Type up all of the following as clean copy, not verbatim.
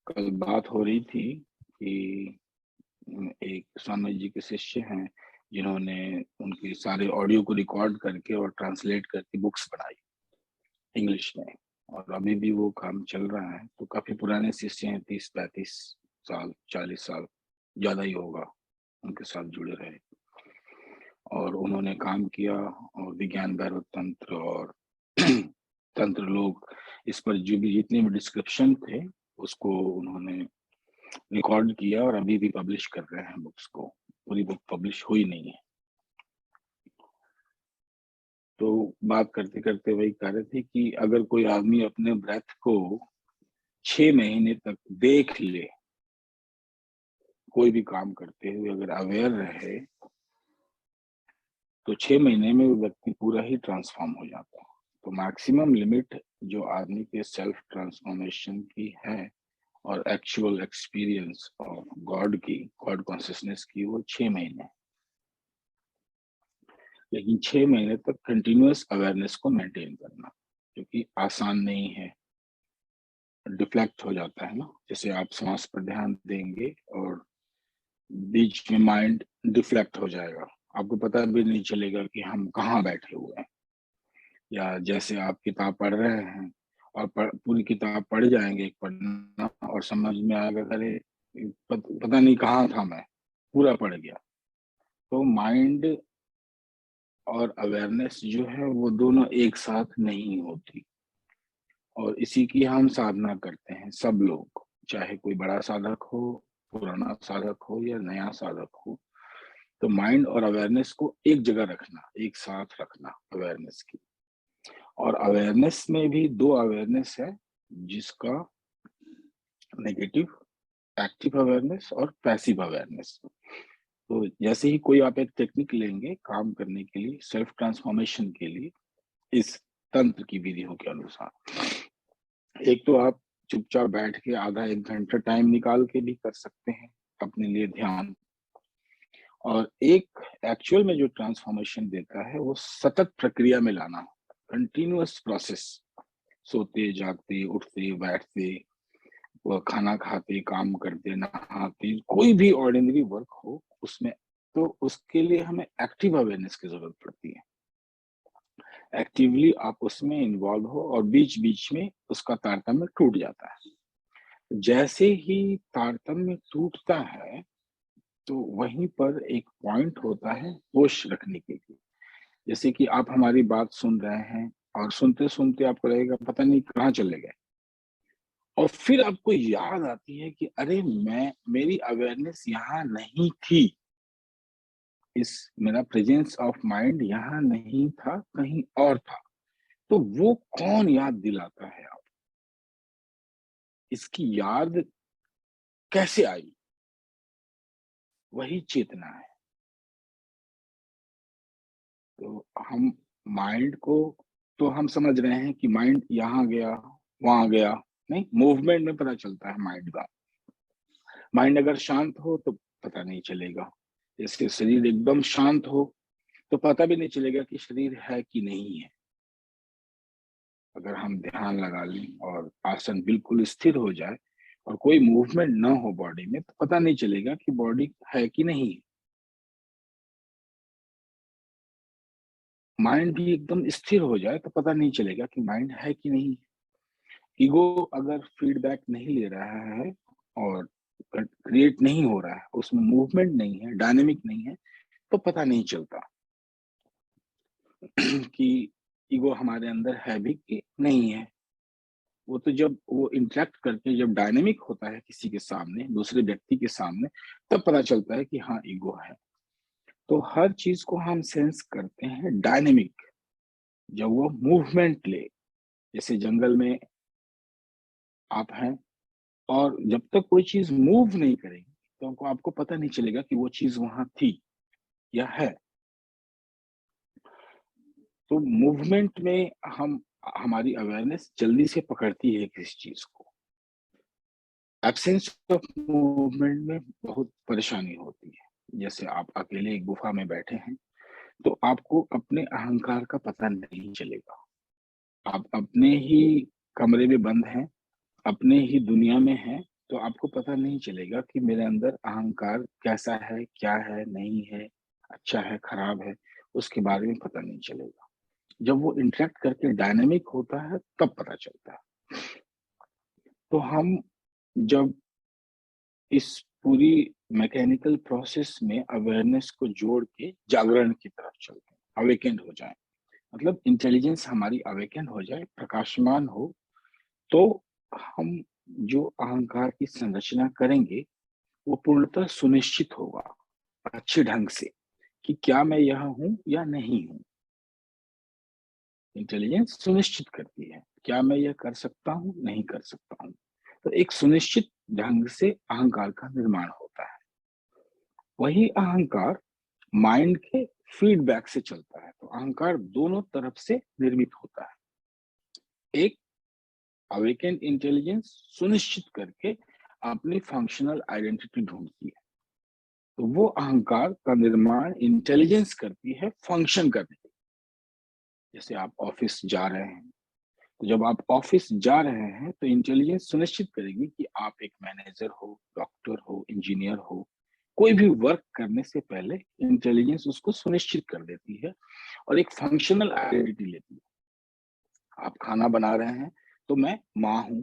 कल बात हो रही थी कि एक स्वामी जी के शिष्य हैं, जिन्होंने उनके सारे ऑडियो को रिकॉर्ड करके और ट्रांसलेट करके बुक्स बनाई इंग्लिश में, और अभी भी वो काम चल रहा है। तो काफ़ी पुराने शिष्य हैं, 30-35 साल, 40 साल, ज़्यादा ही होगा उनके साथ जुड़े रहे। और उन्होंने काम किया और विज्ञान भैरव तंत्र और तंत्र लोग, इस पर जो भी जितने भी डिस्क्रिप्शन थे, उसको उन्होंने रिकॉर्ड किया और अभी भी पब्लिश कर रहे हैं बुक्स को। पूरी बुक पब्लिश हुई नहीं है। तो बात करते करते वही कह रहे थे कि अगर कोई आदमी अपने ब्रेथ को 6 महीने तक देख ले, कोई भी काम करते हुए अगर अवेयर रहे, तो 6 महीने में वो व्यक्ति पूरा ही ट्रांसफॉर्म हो जाता है। तो मैक्सिमम लिमिट जो आदमी के सेल्फ ट्रांसफॉर्मेशन की है और एक्चुअल एक्सपीरियंस ऑफ गॉड की, गॉड कॉन्शियसनेस की, वो 6 महीने। लेकिन 6 महीने तक कंटिन्यूअस अवेयरनेस को मेंटेन करना, क्योंकि आसान नहीं है, डिफ्लेक्ट हो जाता है ना। जैसे आप सांस पर ध्यान देंगे और बीच में माइंड डिफ्लेक्ट हो जाएगा, आपको पता भी नहीं चलेगा कि हम कहाँ बैठे हुए हैं। या जैसे आप किताब पढ़ रहे हैं और पूरी किताब पढ़ जाएंगे एक पढ़ना, और समझ में आएगा अरे पता नहीं कहाँ था मैं, पूरा पढ़ गया। तो माइंड और अवेयरनेस जो है वो दोनों एक साथ नहीं होती, और इसी की हम साधना करते हैं सब लोग, चाहे कोई बड़ा साधक हो, पुराना साधक हो या नया साधक हो। तो माइंड और अवेयरनेस को एक जगह रखना, एक साथ रखना अवेयरनेस की। और अवेयरनेस में भी दो अवेयरनेस है, जिसका नेगेटिव, एक्टिव अवेयरनेस और पैसिव अवेयरनेस। तो जैसे ही कोई आप एक टेक्निक लेंगे काम करने के लिए, सेल्फ ट्रांसफॉर्मेशन के लिए, इस तंत्र की विधियों के अनुसार, एक तो आप चुपचाप बैठ के आधा 1 घंटा टाइम निकाल के भी कर सकते हैं अपने लिए ध्यान। और एक एक्चुअल में जो ट्रांसफॉर्मेशन देता है वो सतत प्रक्रिया में लाना, कंटिन्यूअस प्रोसेस, सोते जागते उठते बैठते, वो खाना खाते, काम करते, नहाते, कोई भी ऑर्डिनरी वर्क हो उसमें, तो उसके लिए हमें एक्टिव अवेयरनेस की जरूरत पड़ती है। एक्टिवली आप उसमें इन्वॉल्व हो और बीच बीच में उसका तारतम्य टूट जाता है। जैसे ही तारतम्य टूटता है, तो वहीं पर एक पॉइंट होता है होश रखने के लिए। जैसे कि आप हमारी बात सुन रहे हैं और सुनते सुनते आपको लगेगा पता नहीं कहाँ चले गए, और फिर आपको याद आती है कि अरे मेरी अवेयरनेस यहाँ नहीं थी, इस मेरा प्रेजेंस ऑफ माइंड यहाँ नहीं था, कहीं और था। तो वो कौन याद दिलाता है आप, इसकी याद कैसे आई? वही चेतना है। तो हम माइंड को, तो हम समझ रहे हैं कि माइंड यहाँ गया वहां गया, नहीं, मूवमेंट में पता चलता है माइंड का। माइंड अगर शांत हो तो पता नहीं चलेगा। जैसे शरीर एकदम शांत हो तो पता भी नहीं चलेगा कि शरीर है कि नहीं है। अगर हम ध्यान लगा लें और आसन बिल्कुल स्थिर हो जाए और कोई मूवमेंट ना हो बॉडी में, तो पता नहीं चलेगा कि बॉडी है कि नहीं है। माइंड भी एकदम स्थिर हो जाए तो पता नहीं चलेगा कि माइंड है कि नहीं है। ईगो अगर फीडबैक नहीं ले रहा है और क्रिएट नहीं हो रहा है, उसमें मूवमेंट नहीं है, डायनेमिक नहीं है, तो पता नहीं चलता कि ईगो हमारे अंदर है भी कि नहीं है। वो तो जब वो इंटरेक्ट करके जब डायनेमिक होता है किसी के सामने, दूसरे व्यक्ति के सामने, तब पता चलता है कि हाँ ईगो है। तो हर चीज को हम सेंस करते हैं डायनेमिक, जब वो मूवमेंट ले। जैसे जंगल में आप हैं, और जब तक कोई चीज मूव नहीं करेगी तो आपको पता नहीं चलेगा कि वो चीज वहां थी या है। तो मूवमेंट में हम, हमारी अवेयरनेस जल्दी से पकड़ती है किसी चीज को। एब्सेंस ऑफ मूवमेंट में बहुत परेशानी होती है। जैसे आप अकेले एक गुफा में बैठे हैं, तो आपको अपने अहंकार का पता नहीं चलेगा। आप अपने ही कमरे में बंद हैं, अपने ही दुनिया में हैं, तो आपको पता नहीं चलेगा कि मेरे अंदर अहंकार कैसा है, क्या है, नहीं है, अच्छा है, खराब है, उसके बारे में पता नहीं चलेगा। जब वो इंटरैक्ट करके डायनामिक होता है तब पता चलता है। तो हम जब इस पूरी मैकेनिकल प्रोसेस में अवेयरनेस को जोड़ के जागरण की तरफ चलते हैं, अवेकेंड हो जाए, मतलब इंटेलिजेंस हमारी अवेकन हो जाए, प्रकाशमान हो, तो हम जो अहंकार की संरचना करेंगे वो पूर्णतः सुनिश्चित होगा अच्छे ढंग से कि क्या मैं यह हूं या नहीं हूं। इंटेलिजेंस सुनिश्चित करती है क्या मैं यह कर सकता हूं, नहीं कर सकता हूं। तो एक सुनिश्चित ढंग से अहंकार का निर्माण होता है। वही अहंकार माइंड के फीडबैक से चलता है। तो अहंकार दोनों तरफ से निर्मित होता है। एक अवेकेंड इंटेलिजेंस सुनिश्चित करके अपनी फंक्शनल आइडेंटिटी ढूंढती है। तो वो अहंकार का निर्माण इंटेलिजेंस करती है फंक्शन करने के लिए। जैसे आप ऑफिस जा रहे हैं, तो जब आप ऑफिस जा रहे हैं तो इंटेलिजेंस सुनिश्चित करेगी कि आप एक मैनेजर हो, डॉक्टर हो, इंजीनियर हो, कोई भी वर्क करने से पहले इंटेलिजेंस उसको सुनिश्चित कर देती है और एक फंक्शनल आइडेंटिटी लेती है। आप खाना बना रहे हैं तो मैं माँ हूं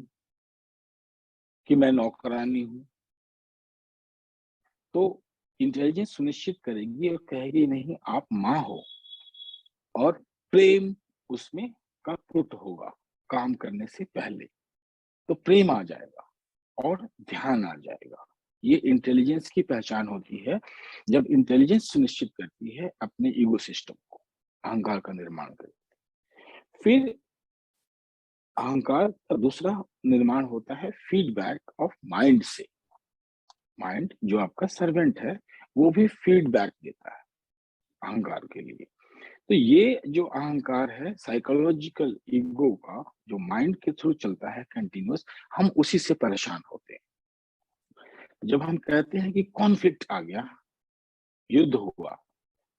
कि मैं नौकरानी हूं। तो इंटेलिजेंस सुनिश्चित करेगी और कहेगी नहीं, आप माँ हो, और प्रेम उसमें का पुट होगा काम करने से पहले। तो प्रेम आ जाएगा और ध्यान आ जाएगा। ये इंटेलिजेंस की पहचान होती है जब इंटेलिजेंस सुनिश्चित करती है अपने ईगो सिस्टम को, अहंकार का निर्माण करती है। फिर अहंकार का दूसरा निर्माण होता है फीडबैक ऑफ माइंड से। माइंड जो आपका सर्वेंट है वो भी फीडबैक देता है अहंकार के लिए। तो ये जो अहंकार है साइकोलॉजिकल ईगो का, जो माइंड के थ्रू चलता है कंटिन्यूअस, हम उसी से परेशान होते हैं। जब हम कहते हैं कि कॉन्फ्लिक्ट आ गया, युद्ध हुआ,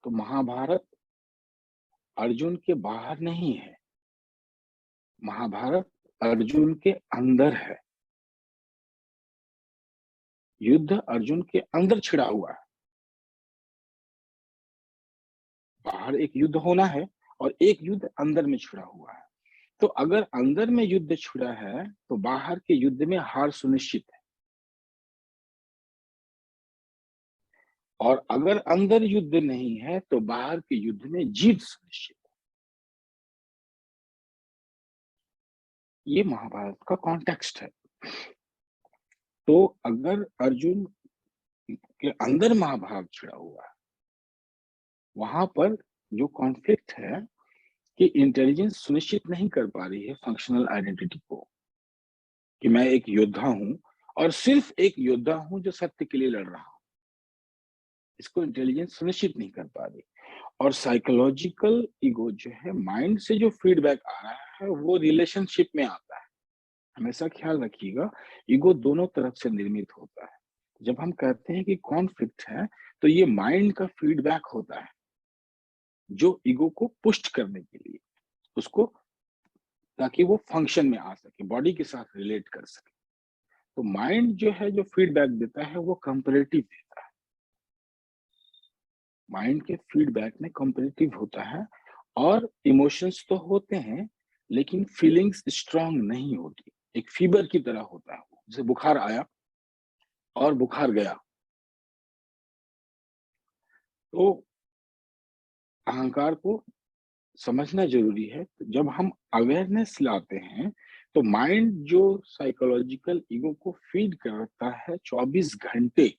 तो महाभारत अर्जुन के बाहर नहीं है, महाभारत अर्जुन के अंदर है। युद्ध अर्जुन के अंदर छिड़ा हुआ है। बाहर एक युद्ध होना है और एक युद्ध अंदर में छिड़ा हुआ है। तो अगर अंदर में युद्ध छिड़ा है तो बाहर के युद्ध में हार सुनिश्चित है, और अगर अंदर युद्ध नहीं है तो बाहर के युद्ध में जीत सुनिश्चित है। ये महाभारत का कॉन्टेक्स्ट है। तो अगर अर्जुन के अंदर महाभारत छिड़ा हुआ है, वहां पर जो कॉन्फ्लिक्ट है कि इंटेलिजेंस सुनिश्चित नहीं कर पा रही है फंक्शनल आइडेंटिटी को, कि मैं एक योद्धा हूं और सिर्फ एक योद्धा हूं जो सत्य के लिए लड़ रहा हूं। इसको इंटेलिजेंस सुनिश्चित नहीं कर पा रही। और साइकोलॉजिकल ईगो जो है, माइंड से जो फीडबैक आ रहा है वो रिलेशनशिप में आता है। हमेशा ख्याल रखिएगा, ईगो दोनों तरफ से निर्मित होता है। जब हम कहते हैं कि कॉन्फ्लिक्ट है तो ये माइंड का फीडबैक होता है जो ईगो को पुष्ट करने के लिए, उसको, ताकि वो फंक्शन में आ सके, बॉडी के साथ रिलेट कर सके। तो माइंड जो है जो फीडबैक देता है वो कंपैरेटिव देता है। माइंड के फीडबैक में कंपैरेटिव होता है, और इमोशंस तो होते हैं लेकिन फीलिंग्स स्ट्रांग नहीं होती। एक फीवर की तरह होता है वो, जैसे बुखार आया और बुखार गया। तो अहंकार को समझना जरूरी है। जब हम अवेयरनेस लाते हैं तो माइंड जो साइकोलॉजिकल ईगो को फीड करता है 24 घंटे,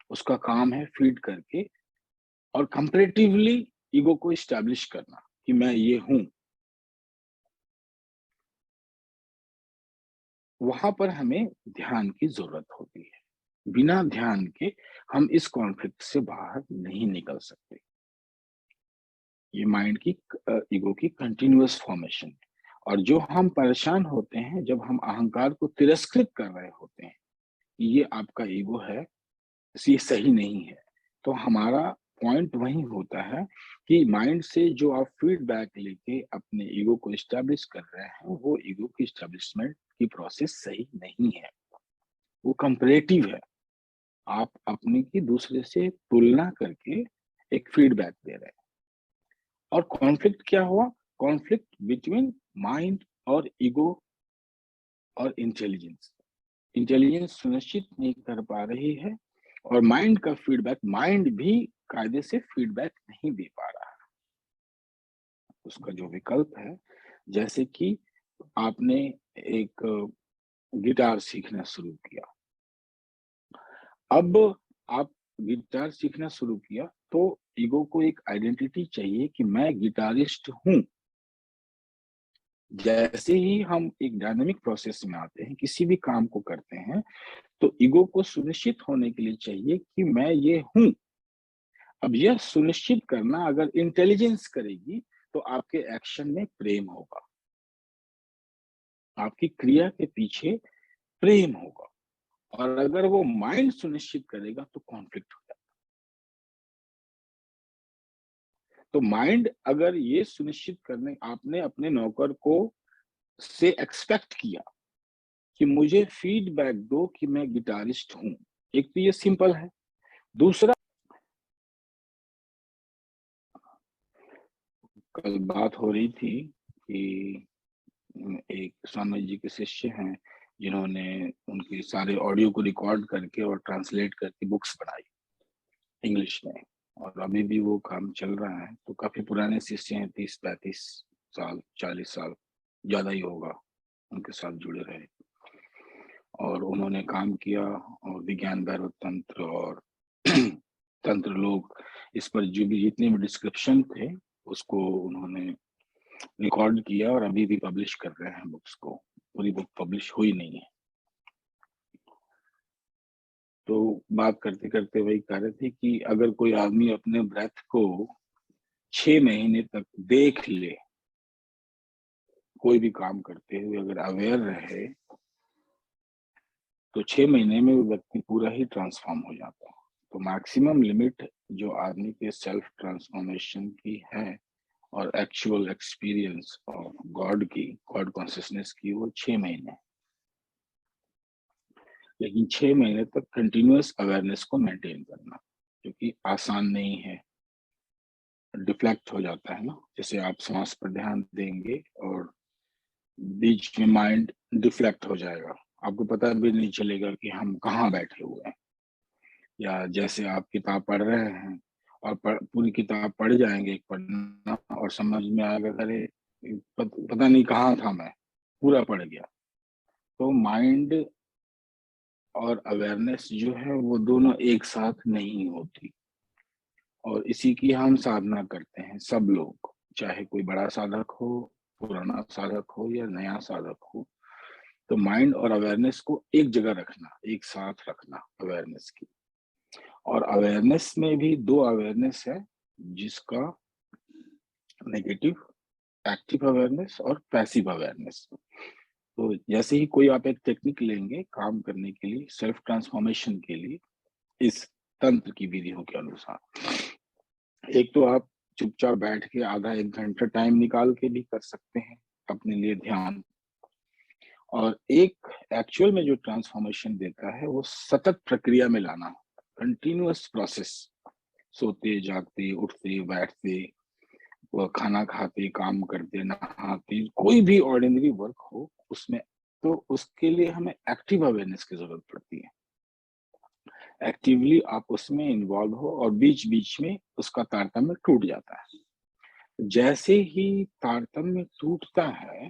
उसका काम है फीड करके और कंपैरेटिवली ईगो को इस्टेब्लिश करना कि मैं ये हूं। वहां पर हमें ध्यान की जरूरत होती है। बिना ध्यान के हम इस कॉन्फ्लिक्ट से बाहर नहीं निकल सकते। ये माइंड की ईगो की कंटिन्यूअस फॉर्मेशन है। और जो हम परेशान होते हैं जब हम अहंकार को तिरस्कृत कर रहे होते हैं, ये आपका ईगो है, ये सही नहीं है, तो हमारा पॉइंट वही होता है कि माइंड से जो आप फीडबैक लेके अपने ईगो को इस्टेब्लिश कर रहे हैं वो ईगो की इस्टेब्लिशमेंट की प्रोसेस सही नहीं है। वो कंपैरेटिव है। आप अपने की दूसरे से तुलना करके एक फीडबैक दे रहे हैं। और कॉन्फ्लिक्ट क्या हुआ? कॉन्फ्लिक्ट बिटवीन माइंड और ईगो और इंटेलिजेंस। इंटेलिजेंस सुनिश्चित नहीं कर पा रही है और माइंड का फीडबैक, माइंड भी कायदे से फीडबैक नहीं दे पा रहा है। उसका जो विकल्प है, जैसे कि आपने एक गिटार सीखना शुरू किया। अब आप गिटार सीखना शुरू किया तो ईगो को एक आइडेंटिटी चाहिए कि मैं गिटारिस्ट हूँ। जैसे ही हम एक डायनामिक प्रोसेस में आते हैं, किसी भी काम को करते हैं, तो ईगो को सुनिश्चित होने के लिए चाहिए कि मैं ये हूँ। अब यह सुनिश्चित करना अगर इंटेलिजेंस करेगी, तो आपके एक्शन में प्रेम होगा। आपकी क्रिया के पीछे प्रेम होगा। और अगर वो माइंड सुनिश्चित करेगा तो कॉन्फ्लिक्ट हो जाएगा। तो माइंड अगर ये सुनिश्चित करने, आपने अपने नौकर को से एक्सपेक्ट किया कि मुझे फीडबैक दो कि मैं गिटारिस्ट हूं। एक तो ये सिंपल है। दूसरा, कल बात हो रही थी कि एक स्वामी जी के शिष्य हैं जिन्होंने उनके सारे ऑडियो को रिकॉर्ड करके और ट्रांसलेट करके बुक्स बनाई इंग्लिश में, और अभी भी वो काम चल रहा है। तो काफी पुराने शिष्य हैं, 30-35 साल, 40 साल, ज्यादा ही होगा उनके साथ जुड़े रहे। और उन्होंने काम किया और विज्ञान भैरव तंत्र और तंत्र लोग, इस पर जो भी जितने भी डिस्क्रिप्शन थे उसको उन्होंने रिकॉर्ड किया और अभी भी पब्लिश कर रहे हैं बुक्स को। पूरी बुक पब्लिश हुई नहीं है। तो बात करते करते वही कह रहे थे कि अगर कोई आदमी अपने ब्रेथ को 6 महीने तक देख ले, कोई भी काम करते हुए अगर अवेयर रहे, तो 6 महीने में वो व्यक्ति पूरा ही ट्रांसफॉर्म हो जाता है। तो मैक्सिमम लिमिट जो आदमी के सेल्फ ट्रांसफॉर्मेशन की है और एक्चुअल एक्सपीरियंस ऑफ गॉड की, गॉड कॉन्शियसनेस की, वो 6 महीने। लेकिन 6 महीने तक कंटिन्यूअस अवेयरनेस को मेंटेन करना, क्योंकि आसान नहीं है। डिफ्लेक्ट हो जाता है ना, जैसे आप सांस पर ध्यान देंगे और बीच में माइंड डिफ्लेक्ट हो जाएगा, आपको पता भी नहीं चलेगा कि हम कहाँ बैठे हुए हैं। या जैसे आप किताब पढ़ रहे हैं और पूरी किताब पढ़ जाएंगे एक पढ़ना, और समझ में आएगा अरे पता नहीं कहाँ था मैं, पूरा पढ़ गया। तो माइंड और अवेयरनेस जो है वो दोनों एक साथ नहीं होती। और इसी की हम साधना करते हैं सब लोग, चाहे कोई बड़ा साधक हो, पुराना साधक हो या नया साधक हो। तो माइंड और अवेयरनेस को एक जगह रखना, एक साथ रखना अवेयरनेस की। और अवेयरनेस में भी 2 अवेयरनेस है, जिसका नेगेटिव, एक्टिव अवेयरनेस और पैसिव अवेयरनेस। तो जैसे ही कोई आप एक टेक्निक लेंगे काम करने के लिए, सेल्फ ट्रांसफॉर्मेशन के लिए, इस तंत्र की विधियों के अनुसार, एक तो आप चुपचाप बैठ के आधा 1 घंटा टाइम निकाल के भी कर सकते हैं अपने लिए ध्यान। और एक एक्चुअल में जो ट्रांसफॉर्मेशन देता है वो सतत प्रक्रिया में लाना, कंटिन्यूअस प्रोसेस। सोते जागते, उठते बैठते, वो खाना खाते, काम करते, नहाते, कोई भी ऑर्डिनरी वर्क हो उसमें, तो उसके लिए हमें एक्टिव अवेयरनेस की जरूरत पड़ती है। एक्टिवली आप उसमें इन्वॉल्व हो और बीच बीच में उसका तारतम्य टूट जाता है। जैसे ही तारतम्य टूटता है,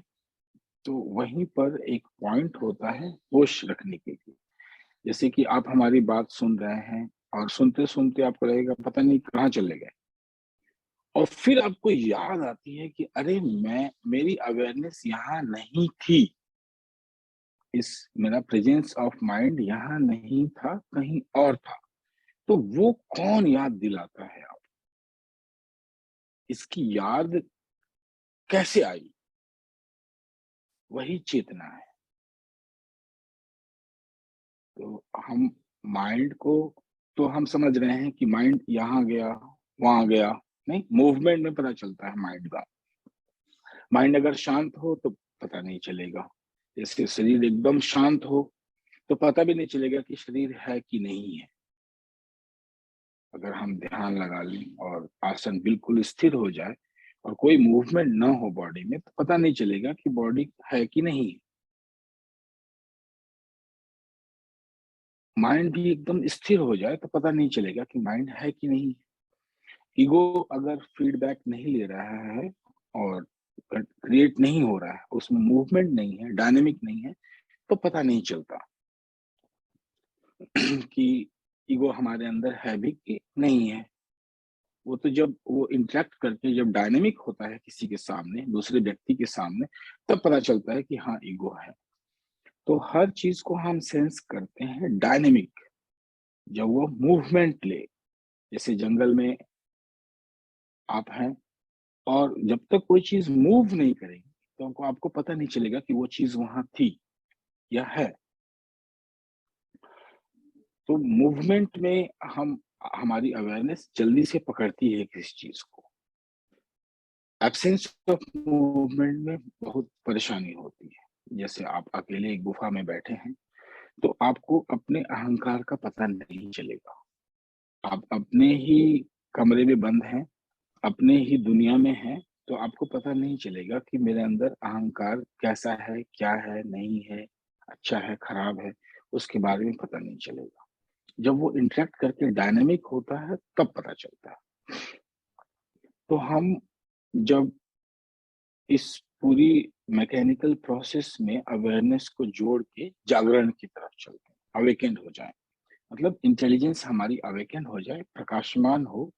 तो वहीं पर एक पॉइंट होता है होश रखने के लिए। जैसे कि आप हमारी बात सुन रहे हैं और सुनते सुनते आपको लगेगा पता नहीं कहाँ चले गए, और फिर आपको याद आती है कि अरे मेरी अवेयरनेस यहाँ नहीं थी, इस मेरा प्रेजेंस ऑफ माइंड यहाँ नहीं था, कहीं और था। तो वो कौन याद दिलाता है आप, इसकी याद कैसे आई? वही चेतना है। तो हम माइंड को, तो हम समझ रहे हैं कि माइंड यहाँ गया, वहां गया, नहीं, मूवमेंट में पता चलता है माइंड का। माइंड अगर शांत हो तो पता नहीं चलेगा। जैसे शरीर एकदम शांत हो तो पता भी नहीं चलेगा कि शरीर है कि नहीं है। अगर हम ध्यान लगा लें और आसन बिल्कुल स्थिर हो जाए और कोई मूवमेंट ना हो बॉडी में, तो पता नहीं चलेगा कि बॉडी है कि नहीं है। माइंड भी एकदम स्थिर हो जाए तो पता नहीं चलेगा कि माइंड है कि नहीं है। ईगो अगर फीडबैक नहीं ले रहा है और क्रिएट नहीं हो रहा है, उसमें मूवमेंट नहीं है, डायनेमिक नहीं है, तो पता नहीं चलता कि ईगो हमारे अंदर है भी कि नहीं है। वो तो जब वो इंटरेक्ट करके जब डायनेमिक होता है किसी के सामने, दूसरे व्यक्ति के सामने, तब पता चलता है कि हाँ ईगो है। तो हर चीज को हम सेंस करते हैं डायनेमिक, जब वो मूवमेंट ले। जैसे जंगल में आप हैं और जब तक कोई चीज मूव नहीं करेगी तो आपको पता नहीं चलेगा कि वो चीज वहां थी या है। तो मूवमेंट में हम हमारी अवेयरनेस जल्दी से पकड़ती है किसी चीज को। एब्सेंस ऑफ मूवमेंट में बहुत परेशानी होती है। जैसे आप अकेले एक गुफा में बैठे हैं तो आपको अपने अहंकार का पता नहीं चलेगा। आप अपने ही कमरे में बंद हैं, अपने ही दुनिया में हैं, तो आपको पता नहीं चलेगा कि मेरे अंदर अहंकार कैसा है, क्या है, नहीं है, अच्छा है, खराब है, उसके बारे में पता नहीं चलेगा। जब वो इंटरेक्ट करके डायनामिक होता है तब पता चलता है। तो हम जब इस पूरी मैकेनिकल प्रोसेस में अवेयरनेस को जोड़ के जागरण की तरफ चलते हैं, अवेकेंड हो जाए, मतलब इंटेलिजेंस हमारी अवेकन हो जाए, प्रकाशमान हो,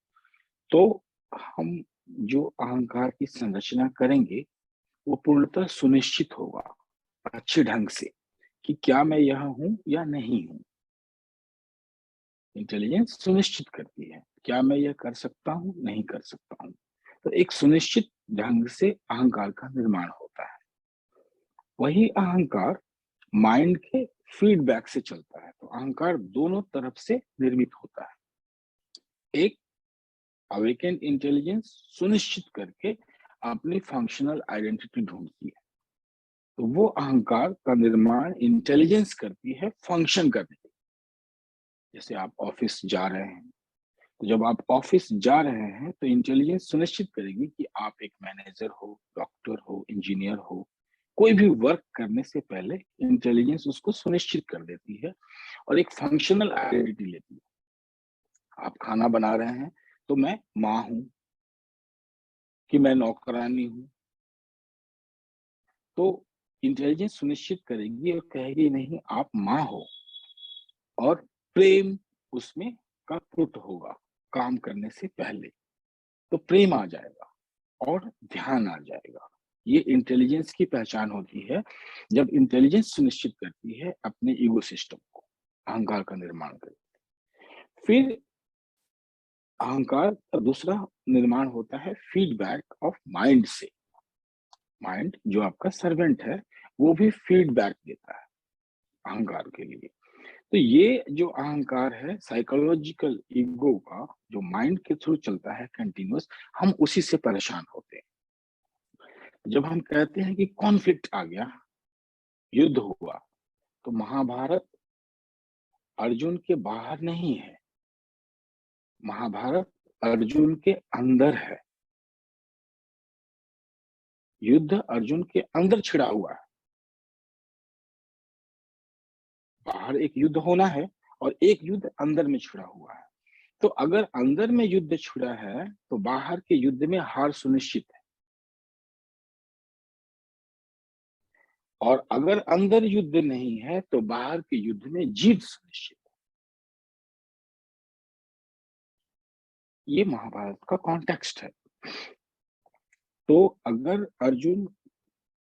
तो हम जो अहंकार की संरचना करेंगे वो पूर्णतः सुनिश्चित होगा अच्छे ढंग से कि क्या मैं यह हूं या नहीं हूं। इंटेलिजेंस सुनिश्चित करती है क्या मैं यह कर सकता हूं, नहीं कर सकता हूं। तो एक सुनिश्चित ढंग से अहंकार का निर्माण होता है। वही अहंकार माइंड के फीडबैक से चलता है। तो अहंकार दोनों तरफ से निर्मित होता है। एक अवेकन इंटेलिजेंस सुनिश्चित करके अपनी फंक्शनल आइडेंटिटी ढूंढती है। तो वो अहंकार का निर्माण इंटेलिजेंस करती है फंक्शन करने के लिए। जैसे आप ऑफिस जा रहे हैं, तो जब आप ऑफिस जा रहे हैं तो इंटेलिजेंस सुनिश्चित करेगी कि आप एक मैनेजर हो, डॉक्टर हो, इंजीनियर हो। कोई भी वर्क करने से पहले इंटेलिजेंस उसको सुनिश्चित कर देती है और एक फंक्शनल आइडेंटिटी लेती है। आप खाना बना रहे हैं तो मैं माँ हूं कि मैं नौकरानी हूं। तो इंटेलिजेंस सुनिश्चित करेगी और कहेगी नहीं आप माँ हो, और प्रेम उसमें का पुट होगा काम करने से पहले। तो प्रेम आ जाएगा और ध्यान आ जाएगा। ये इंटेलिजेंस की पहचान होती है जब इंटेलिजेंस सुनिश्चित करती है अपने ईगो सिस्टम को, अहंकार का निर्माण करती है। फिर अहंकार का दूसरा निर्माण होता है फीडबैक ऑफ माइंड से। माइंड जो आपका सर्वेंट है वो भी फीडबैक देता है अहंकार के लिए। तो ये जो अहंकार है साइकोलॉजिकल ईगो का, जो माइंड के थ्रू चलता है कंटिन्यूअस, हम उसी से परेशान होते हैं। जब हम कहते हैं कि कॉन्फ्लिक्ट आ गया, युद्ध हुआ, तो महाभारत अर्जुन के बाहर नहीं है, महाभारत अर्जुन के अंदर है। युद्ध अर्जुन के अंदर छिड़ा हुआ है। बाहर एक युद्ध होना है और एक युद्ध अंदर में छिड़ा हुआ है। तो अगर अंदर में युद्ध छिड़ा है तो बाहर के युद्ध में हार सुनिश्चित है, और अगर अंदर युद्ध नहीं है तो बाहर के युद्ध में जीत सुनिश्चित है। ये महाभारत का कॉन्टेक्स्ट है। तो अगर अर्जुन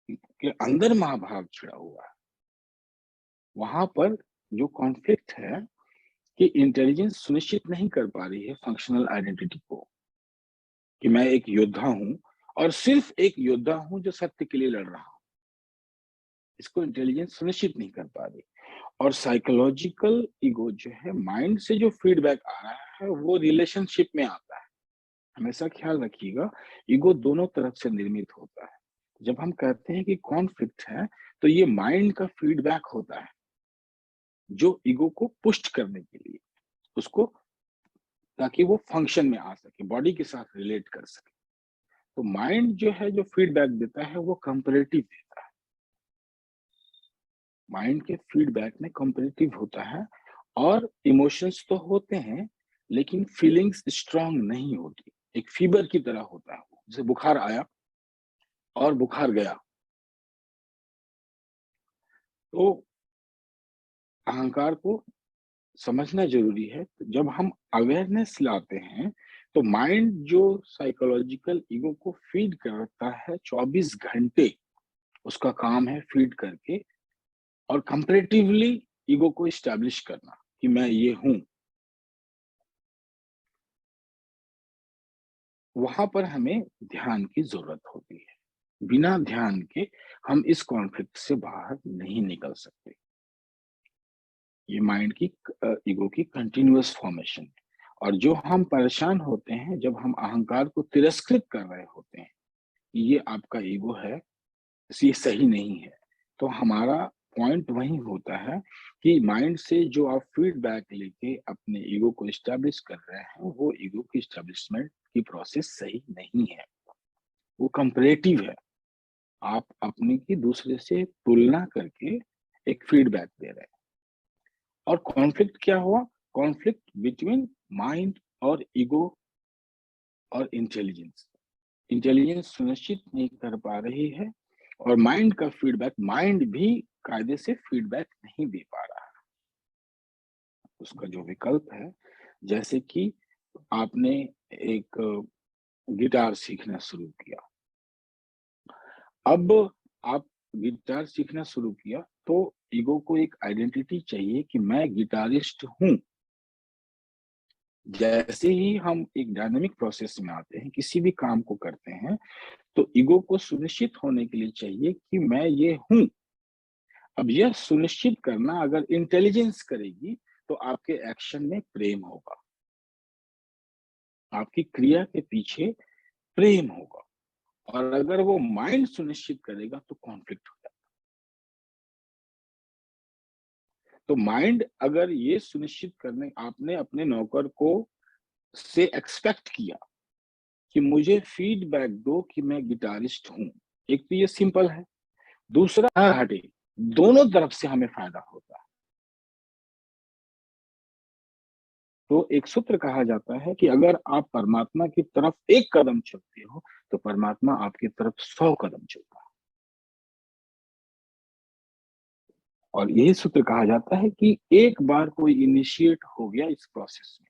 के अंदर महाभारत छिड़ा हुआ है, वहां पर जो कॉन्फ्लिक्ट है कि इंटेलिजेंस सुनिश्चित नहीं कर पा रही है फंक्शनल आइडेंटिटी को, कि मैं एक योद्धा हूं और सिर्फ एक योद्धा हूं जो सत्य के लिए लड़ रहा हूं। इसको इंटेलिजेंस सुनिश्चित नहीं कर पा रही। और साइकोलॉजिकल ईगो जो है, माइंड से जो फीडबैक आ रहा है वो रिलेशनशिप में आता है। हमेशा ख्याल रखिएगा, ईगो दोनों तरफ से निर्मित होता है। जब हम कहते हैं कि कॉन्फ्लिक्ट है तो ये माइंड का फीडबैक होता है। जो ईगो को पुष्ट करने के लिए, उसको, ताकि वो फंक्शन में आ सके, बॉडी के साथ रिलेट कर सके। तो माइंड जो है, जो फीडबैक देता है, वो कंपैरेटिव देता है। माइंड के फीडबैक में कंपैरेटिव होता है, और इमोशंस तो होते हैं, लेकिन फीलिंग्स स्ट्रांग नहीं होती। एक फीवर की तरह होता है, जैसे बुखार आया और बुखार गया। तो अहंकार को समझना ज़रूरी है। तो जब हम अवेयरनेस लाते हैं, तो माइंड जो साइकोलॉजिकल ईगो को फीड करता है 24 घंटे, उसका काम है फीड करके और कंपैरेटिवली ईगो को एस्टैब्लिश करना कि मैं ये हूँ। वहाँ पर हमें ध्यान की ज़रूरत होती है। बिना ध्यान के हम इस कॉन्फ्लिक्ट से बाहर नहीं निकल सकते। ये माइंड की ईगो की कंटीन्यूअस फॉर्मेशन है। और जो हम परेशान होते हैं जब हम अहंकार को तिरस्कृत कर रहे होते हैं, ये आपका ईगो है, ये सही नहीं है। तो हमारा पॉइंट वही होता है कि माइंड से जो आप फीडबैक लेके अपने ईगो को एस्टैब्लिश कर रहे हैं, वो ईगो की एस्टैब्लिशमेंट की प्रोसेस सही नहीं है, वो कंपैरेटिव है। आप अपने की दूसरे से तुलना करके एक फीडबैक दे रहे हैं। और कॉन्फ्लिक्ट क्या हुआ? कॉन्फ्लिक्ट बिटवीन माइंड और ईगो और इंटेलिजेंस। इंटेलिजेंस सुनिश्चित नहीं कर पा रही है, और माइंड का फीडबैक, माइंड भी कायदे से फीडबैक नहीं दे पा रहा है। उसका जो विकल्प है, जैसे कि आपने एक गिटार सीखना शुरू किया। अब आप गिटार सीखना शुरू किया, तो ईगो को एक आइडेंटिटी चाहिए कि मैं गिटारिस्ट हूँ। जैसे ही हम एक डायनामिक प्रोसेस में आते हैं, किसी भी काम को करते हैं, तो ईगो को सुनिश्चित होने के लिए चाहिए कि मैं ये हूँ। अब यह सुनिश्चित करना अगर इंटेलिजेंस करेगी, तो आपके एक्शन में प्रेम होगा, आपकी क्रिया के पीछे प्रेम होगा। और अगर वो माइंड सुनिश्चित करेगा, तो कॉन्फ्लिक्ट हो जाएगा। तो माइंड अगर ये सुनिश्चित करने, आपने अपने नौकर को से एक्सपेक्ट किया कि मुझे फीडबैक दो कि मैं गिटारिस्ट हूँ, एक तो ये सिंपल है। दूसरा हटे, दोनों तरफ से हमें फायदा होता है। तो एक सूत्र कहा जाता है कि अगर आप परमात्मा की तरफ एक कदम चलते हो, तो परमात्मा आपकी तरफ 100 कदम चलता है। और यही सूत्र कहा जाता है कि एक बार कोई इनिशिएट हो गया इस प्रोसेस में,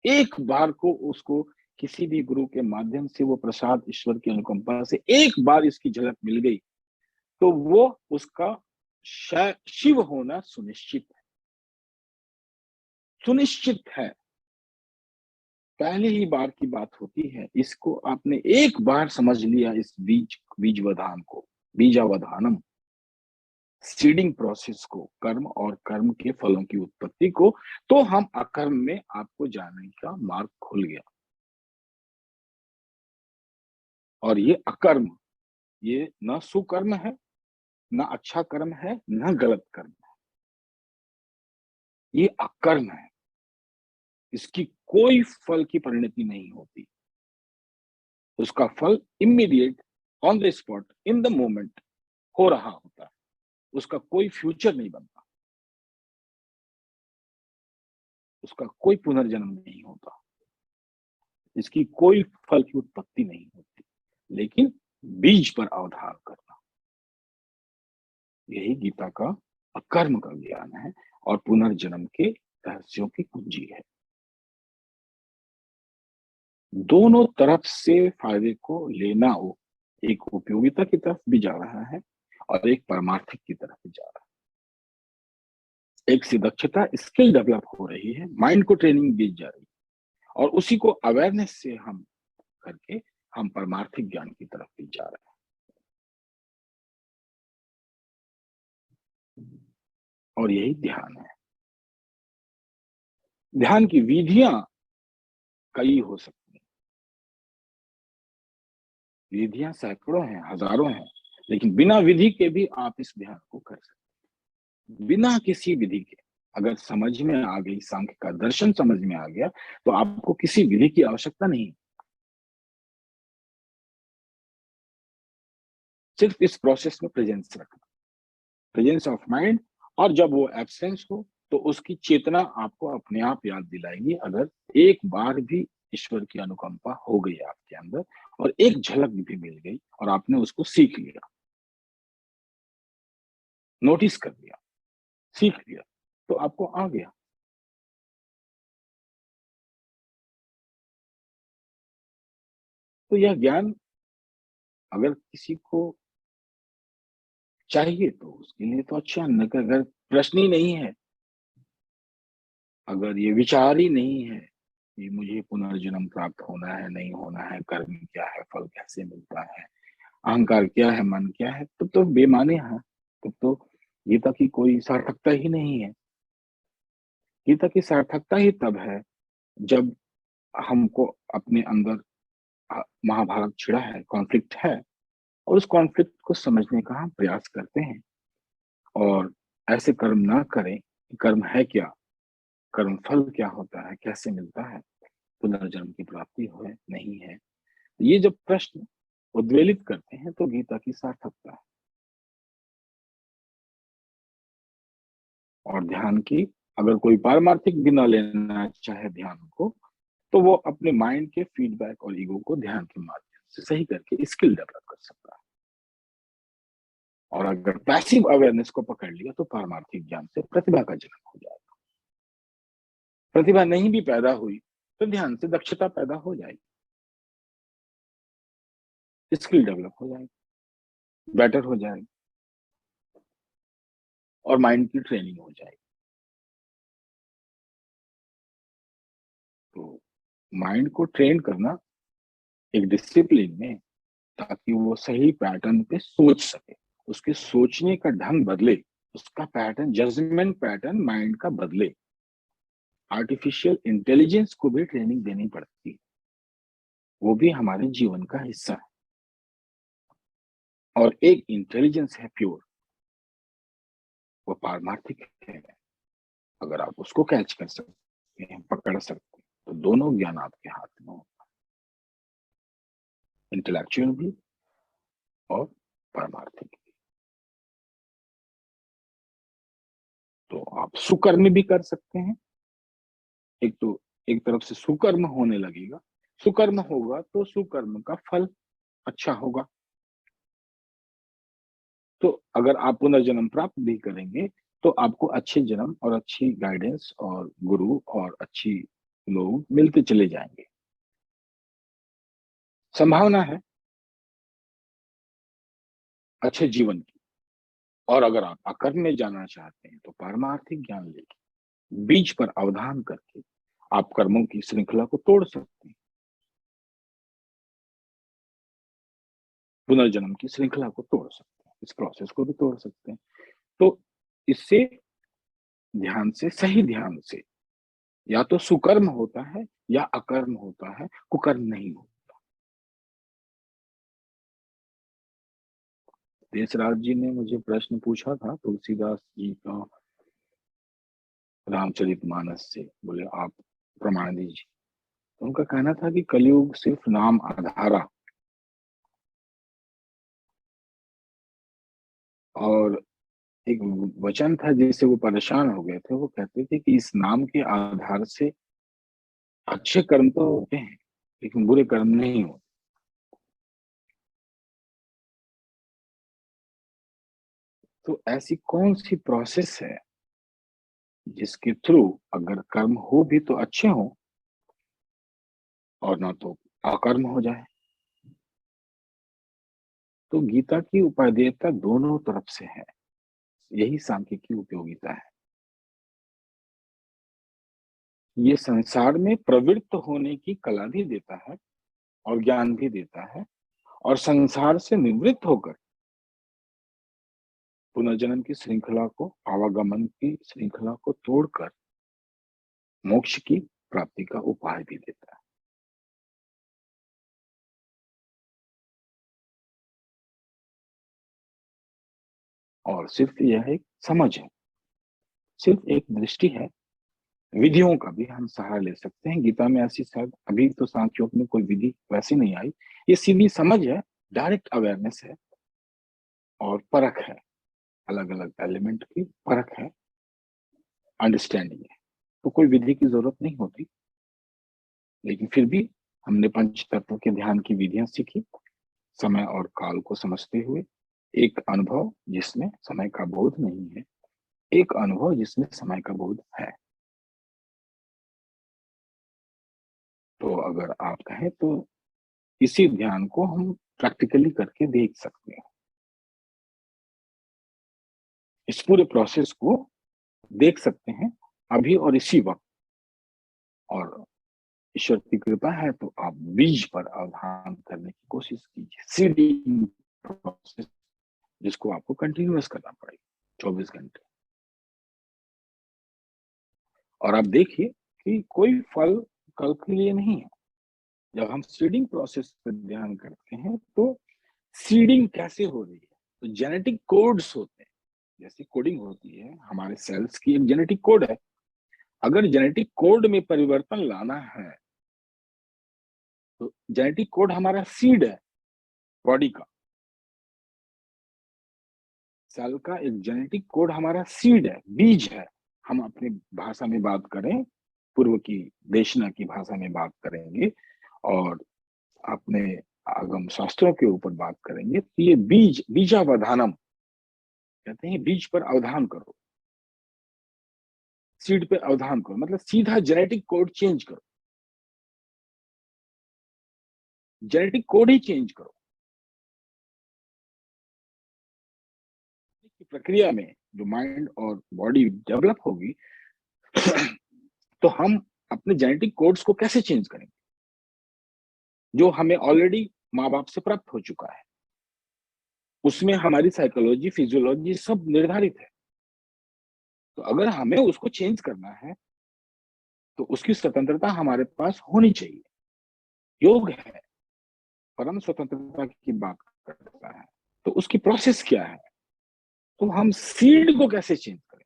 एक बार को उसको किसी भी गुरु के माध्यम से वो प्रसाद, ईश्वर की अनुकंपा से एक बार इसकी झलक मिल गई, तो वो उसका शिव होना सुनिश्चित है, सुनिश्चित है। पहली ही बार की बात होती है। इसको आपने एक बार समझ लिया, इस बीजवधान को, बीजावधानम, सीडिंग प्रोसेस को, कर्म और कर्म के फलों की उत्पत्ति को, तो हम अकर्म में आपको जाने का मार्ग खुल गया। और ये अकर्म, ये न सुकर्म है, न अच्छा कर्म है, न गलत कर्म है, ये अकर्म है। इसकी कोई फल की परिणति नहीं होती। उसका फल immediate, on the spot, in the moment हो रहा होता है। उसका कोई फ्यूचर नहीं बनता, उसका कोई पुनर्जन्म नहीं होता, इसकी कोई फल की उत्पत्ति नहीं होती। लेकिन बीज पर अवधार करना, यही गीता का अकर्म का ज्ञान है और पुनर्जन्म के रहस्यों की कुंजी है। दोनों तरफ से फायदे को लेना हो, एक उपयोगिता की तरफ भी जा रहा है और एक परमार्थिक की तरफ भी जा रहा है। एक से दक्षता, स्किल डेवलप हो रही है, माइंड को ट्रेनिंग दी जा रही है, और उसी को अवेयरनेस से हम करके हम परमार्थिक ज्ञान की तरफ भी जा रहे हैं। और यही ध्यान है। ध्यान की विधियां कई हो सकती हैं, विधियां सैकड़ों हैं, हजारों हैं, लेकिन बिना विधि के भी आप इस ध्यान को कर सकते हैं, बिना किसी विधि के। अगर समझ में आ गई, सांख्य का दर्शन समझ में आ गया, तो आपको किसी विधि की आवश्यकता नहीं है। सिर्फ इस प्रोसेस में प्रेजेंस रखना, प्रेजेंस ऑफ माइंड। और जब वो एब्सेंस हो तो उसकी चेतना आपको अपने आप याद दिलाएगी। अगर एक बार भी ईश्वर की अनुकंपा हो गई आपके अंदर और एक झलक भी मिल गई और आपने उसको सीख लिया, नोटिस कर लिया, सीख लिया, तो आपको आ गया। तो यह ज्ञान अगर किसी को चाहिए तो उसके लिए तो अच्छा, न अगर प्रश्न ही नहीं है, अगर ये विचार ही नहीं है कि मुझे पुनर्जन्म प्राप्त होना है, नहीं होना है, कर्म क्या है, फल कैसे मिलता है, अहंकार क्या है, मन क्या है, तब तो बेमाने हैं। तब तो गीता की कोई सार्थकता ही नहीं है। गीता की सार्थकता ही तब है जब हमको अपने अंदर महाभारत छिड़ा है, कॉन्फ्लिक्ट है, और उस कॉन्फ्लिक्ट को समझने का हम प्रयास करते हैं और ऐसे कर्म ना करें। कर्म है क्या, कर्म फल क्या होता है, कैसे मिलता है, पुनर्जन्म की प्राप्ति है, नहीं है, ये जब प्रश्न उद्वेलित करते हैं तो गीता की सार्थकता है। और ध्यान की, अगर कोई पारमार्थिक भी ना लेना चाहे ध्यान को, तो वो अपने माइंड के फीडबैक और ईगो को ध्यान के माध्यम से सही करके स्किल डेवलप कर सकता है। और अगर पैसिव अवेयरनेस को पकड़ लिया तो पारमार्थिक ज्ञान से प्रतिभा का जन्म हो जाएगा। प्रतिभा नहीं भी पैदा हुई तो ध्यान से दक्षता पैदा हो जाएगी, स्किल डेवलप हो जाएगी, बेटर हो जाएगी, और माइंड की ट्रेनिंग हो जाएगी। तो माइंड को ट्रेन करना एक डिसिप्लिन में, ताकि वो सही पैटर्न पे सोच सके, उसके सोचने का ढंग बदले, उसका पैटर्न, जजमेंट पैटर्न माइंड का बदले। आर्टिफिशियल इंटेलिजेंस को भी ट्रेनिंग देनी पड़ती है, वो भी हमारे जीवन का हिस्सा है। और एक इंटेलिजेंस है प्योर, वो पारमार्थिक है। अगर आप उसको कैच कर सकते हैं, पकड़ सकते हैं, तो दोनों ज्ञान आपके हाथ में हो, इंटेलेक्चुअल भी और पारमार्थिक। तो आप सुकर्म भी कर सकते हैं। एक तो एक तरफ से सुकर्म होने लगेगा, सुकर्म होगा तो सुकर्म का फल अच्छा होगा। तो अगर आप पुनर्जन्म प्राप्त भी करेंगे तो आपको अच्छे जन्म और अच्छी गाइडेंस और गुरु और अच्छी लोग मिलते चले जाएंगे, संभावना है अच्छे जीवन की। और अगर आप अकर्म में जाना चाहते हैं तो पारमार्थिक ज्ञान लेके बीच पर अवधान करके आप कर्मों की श्रृंखला को तोड़ सकते हैं, पुनर्जन्म की श्रृंखला को तोड़ सकते हैं, इस प्रोसेस को भी तोड़ सकते हैं। तो इससे ध्यान से, सही ध्यान से, या तो सुकर्म होता है या अकर्म होता है, कुकर्म नहीं होता। देशराज जी ने मुझे प्रश्न पूछा था तुलसीदास जी का रामचरितमानस से, बोले आप प्रमाण दीजिए। तो उनका कहना था कि कलयुग सिर्फ नाम आधारा, और एक वचन था जिससे वो परेशान हो गए थे। वो कहते थे कि इस नाम के आधार से अच्छे कर्म तो होते हैं लेकिन बुरे कर्म नहीं होते। तो ऐसी कौन सी प्रोसेस है जिसके थ्रू अगर कर्म हो भी तो अच्छे हो और ना तो अकर्म हो जाए। तो गीता की उपादेयता दोनों तरफ से है, यही सांख्य की उपयोगिता है। ये संसार में प्रवृत्त होने की कला भी देता है और ज्ञान भी देता है, और संसार से निवृत्त होकर पुनर्जन्म की श्रृंखला को, आवागमन की श्रृंखला को तोड़कर मोक्ष की प्राप्ति का उपाय भी देता है। और सिर्फ यह एक समझ है, सिर्फ एक दृष्टि है। विधियों का भी हम सहारा ले सकते हैं। गीता में ऐसी शायद अभी तो सांख्यों में कोई विधि वैसी नहीं आई। ये सीधी समझ है, डायरेक्ट अवेयरनेस है और परख है, अलग अलग एलिमेंट की परख है, अंडरस्टैंडिंग है। तो कोई विधि की जरूरत नहीं होती, लेकिन फिर भी हमने पंच तत्व के ध्यान की विधियां सीखी, समय और काल को समझते हुए। एक अनुभव जिसमें समय का बोध नहीं है, एक अनुभव जिसमें समय का बोध है। तो अगर आप कहें तो इसी ध्यान को हम प्रैक्टिकली करके देख सकते हैं, इस पूरे प्रोसेस को देख सकते हैं अभी और इसी वक्त। और ईश्वर की कृपा है तो आप बीज पर अवधान करने की कोशिश कीजिए, सीडिंग प्रोसेस, जिसको आपको कंटिन्यूअस करना पड़ेगा 24 घंटे। और आप देखिए कि कोई फल कल के लिए नहीं है। जब हम सीडिंग प्रोसेस पर ध्यान करते हैं तो सीडिंग कैसे हो रही है, तो जेनेटिक कोड्स होते हैं, जैसी कोडिंग होती है हमारे सेल्स की, एक जेनेटिक कोड है। अगर जेनेटिक कोड में परिवर्तन लाना है तो जेनेटिक कोड हमारा सीड है, बॉडी का। सेल का एक जेनेटिक कोड हमारा सीड है, बीज है। हम अपनी भाषा में बात करें, पूर्व की देशना की भाषा में बात करेंगे और अपने आगम शास्त्रों के ऊपर बात करेंगे, तो ये बीज, बीजावधानम कहते हैं। बीज पर अवधान करो, सीड पे अवधान करो, मतलब सीधा जेनेटिक कोड चेंज करो, जेनेटिक कोड ही चेंज करो। की प्रक्रिया में जो माइंड और बॉडी डेवलप होगी तो हम अपने जेनेटिक कोड्स को कैसे चेंज करेंगे, जो हमें ऑलरेडी माँ बाप से प्राप्त हो चुका है। उसमें हमारी साइकोलॉजी, फिजियोलॉजी सब निर्धारित है। तो अगर हमें उसको चेंज करना है तो उसकी स्वतंत्रता हमारे पास होनी चाहिए। योग है, परम स्वतंत्रता की बात करता है, तो उसकी प्रोसेस क्या है, तो हम सीड को कैसे चेंज करें,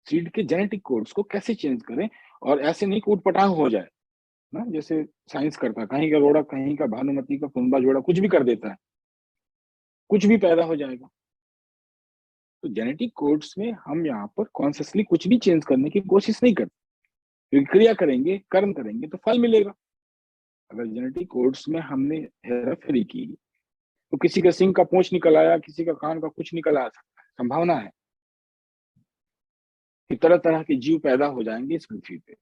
सीड के जेनेटिक कोड्स को कैसे चेंज करें। और ऐसे नहीं कि उटपटांग हो जाए ना, जैसे साइंस करता है, कहीं का रोड़ा, कहीं का भानुमति का कुंभा जोड़ा, कुछ भी कर देता है, कुछ भी पैदा हो जाएगा। तो जेनेटिक कोड्स में हम यहाँ पर कॉन्शियसली कुछ भी चेंज करने की कोशिश नहीं करते, क्योंकि क्रिया करेंगे, कर्म करेंगे तो फल मिलेगा। अगर जेनेटिक कोड्स में हमने हेराफेरी की तो किसी का सिंह का पूंछ निकल आया, किसी का कान का कुछ निकल आ सकता है, संभावना है कि तरह तरह के जीव पैदा हो जाएंगे इस पृथ्वी पे,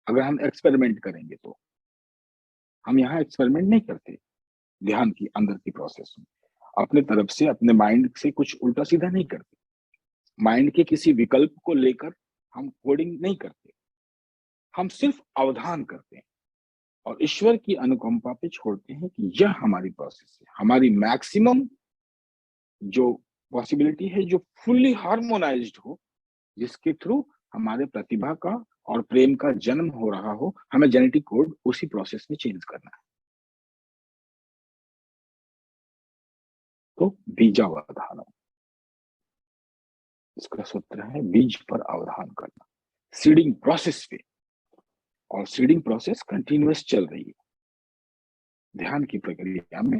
अगर हम एक्सपेरिमेंट करेंगे तो। हम यहाँ एक्सपेरिमेंट नहीं करते ध्यान की अंदर की प्रोसेस में, अपने तरफ से अपने माइंड से कुछ उल्टा सीधा नहीं करते, माइंड के किसी विकल्प को लेकर हम कोडिंग नहीं करते, हम सिर्फ अवधान करते हैं और ईश्वर की अनुकंपा पे छोड़ते हैं कि यह हमारी प्रोसेस है। हमारी मैक्सिमम जो पॉसिबिलिटी है, जो फुल्ली हार्मोनाइज्ड हो, जिसके थ्रू हमारे प्रतिभा का और प्रेम का जन्म हो रहा हो, हमें जेनेटिक कोड उसी प्रोसेस में चेंज करना है। तो बीजावधान, इसका सूत्र है बीज पर अवधान करना, सीडिंग प्रोसेस पे। और सीडिंग प्रोसेस कंटिन्यूअस चल रही है। ध्यान की प्रक्रिया में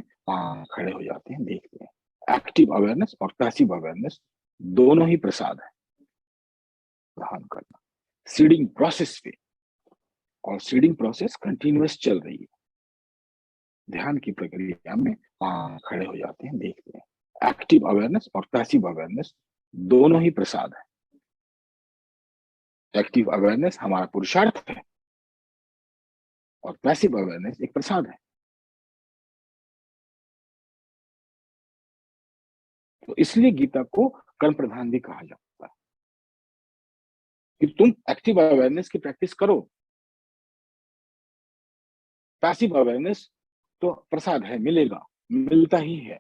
खड़े हो जाते हैं, देखते हैं। एक्टिव अवेयरनेस और पैसिव अवेयरनेस दोनों ही प्रसाद है, ध्यान करना सीडिंग प्रोसेस पे। और सीडिंग प्रोसेस कंटिन्यूअस चल रही है। ध्यान की प्रक्रिया में खड़े हो जाते हैं, देखते हैं। एक्टिव अवेयरनेस और पैसिव अवेयरनेस दोनों ही प्रसाद है। एक्टिव अवेयरनेस हमारा पुरुषार्थ है और पैसिव अवेयरनेस एक प्रसाद है। तो इसलिए गीता को कर्म प्रधान भी कहा जाता है कि तुम एक्टिव अवेयरनेस की प्रैक्टिस करो, पैसिव अवेयरनेस तो प्रसाद है, मिलेगा, मिलता ही है।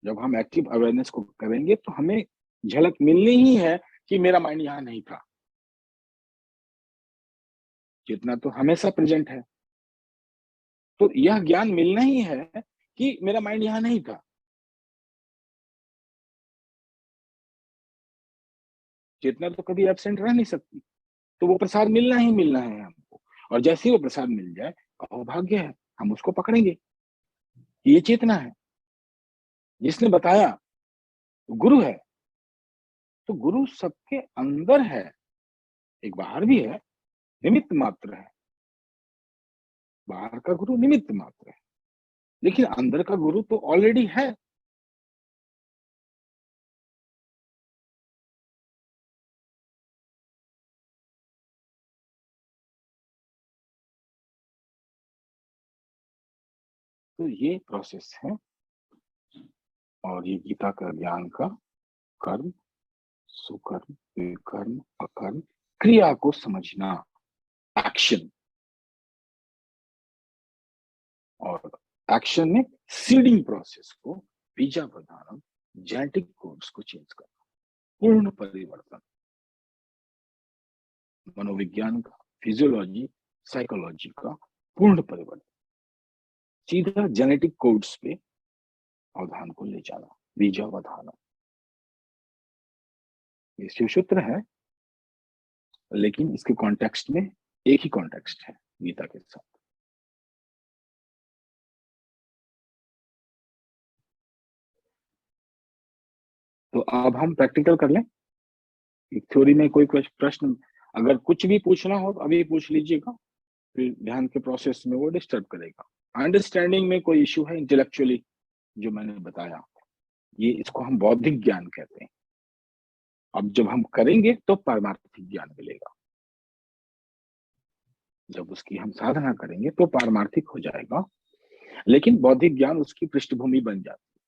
जब हम एक्टिव अवेयरनेस को करेंगे तो हमें झलक मिलनी ही है कि मेरा माइंड यहाँ नहीं था। चेतना तो हमेशा प्रेजेंट है, तो यह ज्ञान मिलना ही है कि मेरा माइंड यहाँ नहीं था। चेतना तो कभी एब्सेंट रह नहीं सकती, तो वो प्रसाद मिलना ही मिलना है हमको। और जैसे ही वो प्रसाद मिल जाए, अहोभाग्य है, हम उसको पकड़ेंगे। ये चेतना है। जिसने बताया गुरु है, तो गुरु सबके अंदर है, एक बाहर भी है, निमित्त मात्र है। बाहर का गुरु निमित्त मात्र है, लेकिन अंदर का गुरु तो ऑलरेडी है। तो ये प्रोसेस है, और ये गीता का ज्ञान का कर्म, सुकर्म, विकर्म, अकर्म, क्रिया को समझना, एक्शन। और एक्शन में सीडिंग प्रोसेस को, बीजा प्रधानम, जेनेटिक कोड्स को चेंज करना, पूर्ण परिवर्तन, मनोविज्ञान का, फिजियोलॉजी, साइकोलॉजी का पूर्ण परिवर्तन, सीधा जेनेटिक कोड्स पे अवधान को ले जाना, बीजावधान। ये शिवसूत्र है, लेकिन इसके कॉन्टेक्स्ट में एक ही कॉन्टेक्स्ट है गीता के साथ। तो अब हम प्रैक्टिकल कर लें। थ्योरी में कोई प्रश्न, अगर कुछ भी पूछना हो तो अभी पूछ लीजिएगा, फिर ध्यान के प्रोसेस में वो डिस्टर्ब करेगा। अंडरस्टैंडिंग में कोई इश्यू है इंटेलेक्चुअली, जो मैंने बताया, ये इसको हम बौद्धिक ज्ञान कहते हैं। अब जब हम करेंगे तो पारमार्थिक ज्ञान मिलेगा। जब उसकी हम साधना करेंगे तो पारमार्थिक हो जाएगा, लेकिन बौद्धिक ज्ञान उसकी पृष्ठभूमि बन जाती है।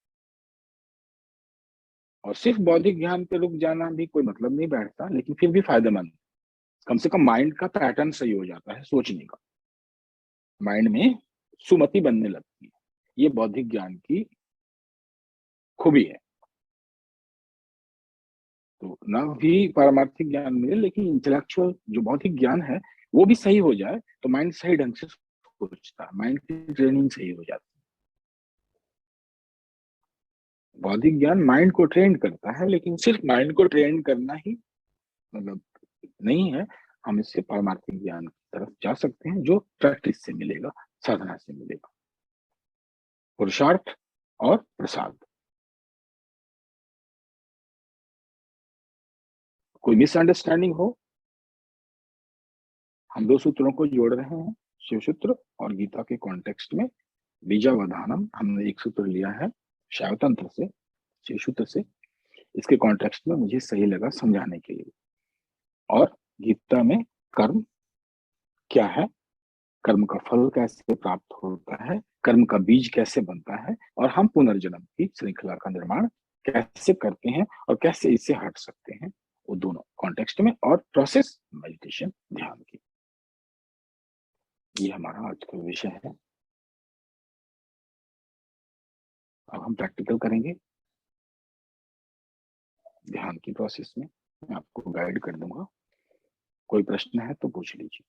और सिर्फ बौद्धिक ज्ञान पे रुक जाना भी कोई मतलब नहीं बैठता, लेकिन फिर भी फायदेमंद। कम से कम माइंड का पैटर्न सही हो जाता है सोचने का, माइंड में सुमति बनने लगती है। ये बौद्धिक ज्ञान की खूबी है। तो ना भी पारमार्थिक ज्ञान मिले, लेकिन इंटेलेक्चुअल जो बौद्धिक ज्ञान है वो भी सही हो जाए, तो माइंड सही ढंग से सोचता है, माइंड की ट्रेनिंग सही हो जाती है। बौद्धिक ज्ञान माइंड को ट्रेन करता है, लेकिन सिर्फ माइंड को ट्रेन करना ही मतलब नहीं है। हम इससे पारमार्थिक ज्ञान की तरफ जा सकते हैं, जो प्रैक्टिस से मिलेगा, साधना से मिलेगा। पुरुषार्थ और प्रसाद। कोई मिसअंडरस्टैंडिंग हो, हम दो सूत्रों को जोड़ रहे हैं, शिव सूत्र और गीता के कॉन्टेक्स्ट में। बीजावधानम हमने एक सूत्र लिया है शैव तंत्र से, शिव सूत्र से। इसके कॉन्टेक्स्ट में मुझे सही लगा समझाने के लिए। और गीता में कर्म क्या है, कर्म का फल कैसे प्राप्त होता है, कर्म का बीज कैसे बनता है, और हम पुनर्जन्म की श्रृंखला का निर्माण कैसे करते हैं और कैसे इससे हट सकते हैं, वो दोनों कॉन्टेक्स्ट में। और प्रोसेस मेडिटेशन, ध्यान की। ये हमारा आज का विषय है। अब हम प्रैक्टिकल करेंगे ध्यान की प्रोसेस में। मैं आपको गाइड कर दूंगा। कोई प्रश्न है तो पूछ लीजिए।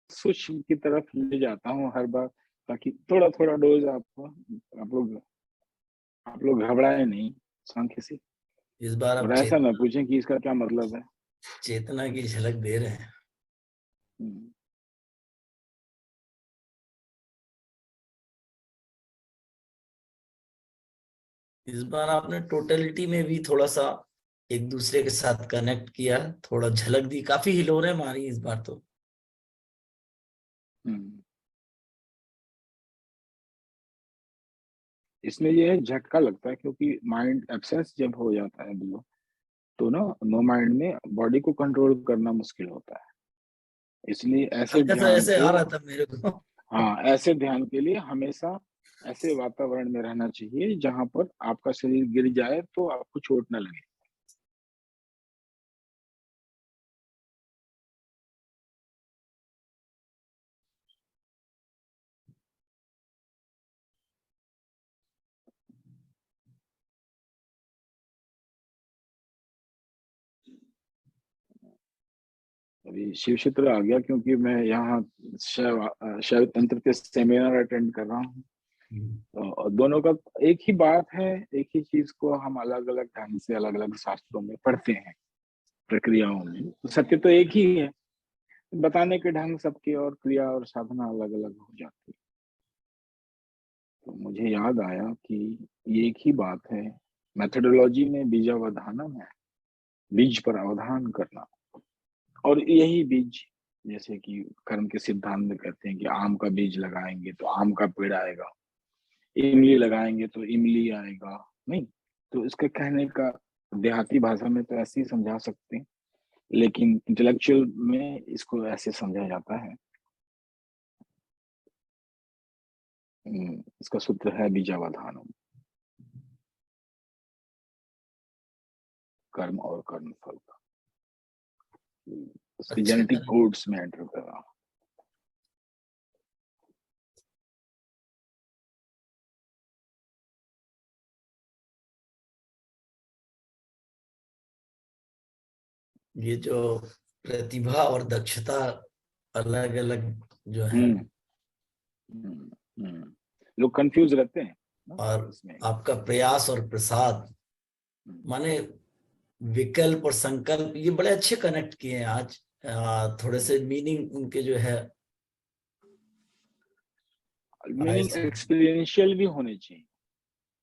सूक्ष्म की तरफ ले जाता हूँ हर बार, ताकि थोड़ा थोड़ा डोज आप लोग घबराए नहीं सांख्य से। इस बार और आप ऐसा ना पूछें कि इसका क्या मतलब है। चेतना की झलक दे रहे हैं। हम्म। इस बार आपने टोटलिटी में भी थोड़ा सा एक दूसरे के साथ कनेक्ट किया, थोड़ा झलक दी, काफी हिलोरें मारी इस बार तो। हम्म। इसमें ये है, झटका लगता है, क्योंकि माइंड एब्सेंस जब हो जाता है बिलो, तो ना नो माइंड में बॉडी को कंट्रोल करना मुश्किल होता है। इसलिए ऐसे हल्का सा ध्यान ऐसे को, आ रहा था मेरे को। हाँ, ऐसे ध्यान के लिए हमेशा ऐसे वातावरण में रहना चाहिए जहां पर आपका शरीर गिर जाए तो आपको चोट ना लगे। अभी शिव क्षेत्र आ गया, क्योंकि मैं यहाँ शैव तंत्र के सेमिनार अटेंड कर रहा हूँ। तो दोनों का एक ही बात है, एक ही चीज को हम अलग अलग ढंग से अलग अलग शास्त्रों में पढ़ते हैं, प्रक्रियाओं में। तो सत्य तो एक ही है, बताने के ढंग सबके और क्रिया और साधना अलग अलग हो जाती है। तो मुझे याद आया कि ये एक ही बात है, मेथोडोलॉजी में बीजावधानम है, बीज पर अवधान करना। और यही बीज, जैसे कि कर्म के सिद्धांत में कहते हैं कि आम का बीज लगाएंगे तो आम का पेड़ आएगा, इमली लगाएंगे तो इमली आएगा, नहीं। तो इसके कहने का देहाती भाषा में तो ऐसे ही समझा सकते हैं, लेकिन इंटेलेक्चुअल में इसको ऐसे समझा जाता है। इसका सूत्र है बीजावधानम, कर्म और कर्म फल का। उसके अच्छा जेनेटिक करें। कोड्स में एंटर कर रहा हूँ। ये जो प्रतिभा और दक्षता अलग अलग जो है, हम्म हम्म हम्म। लोग कंफ्यूज रहते हैं ना और इसमें। आपका प्रयास और प्रसाद, माने विकल्प और संकल्प, ये बड़े अच्छे कनेक्ट किए हैं आज। थोड़े से मीनिंग उनके जो है आए मीनिंग से एक्सपीरियंशियल भी होने चाहिए इन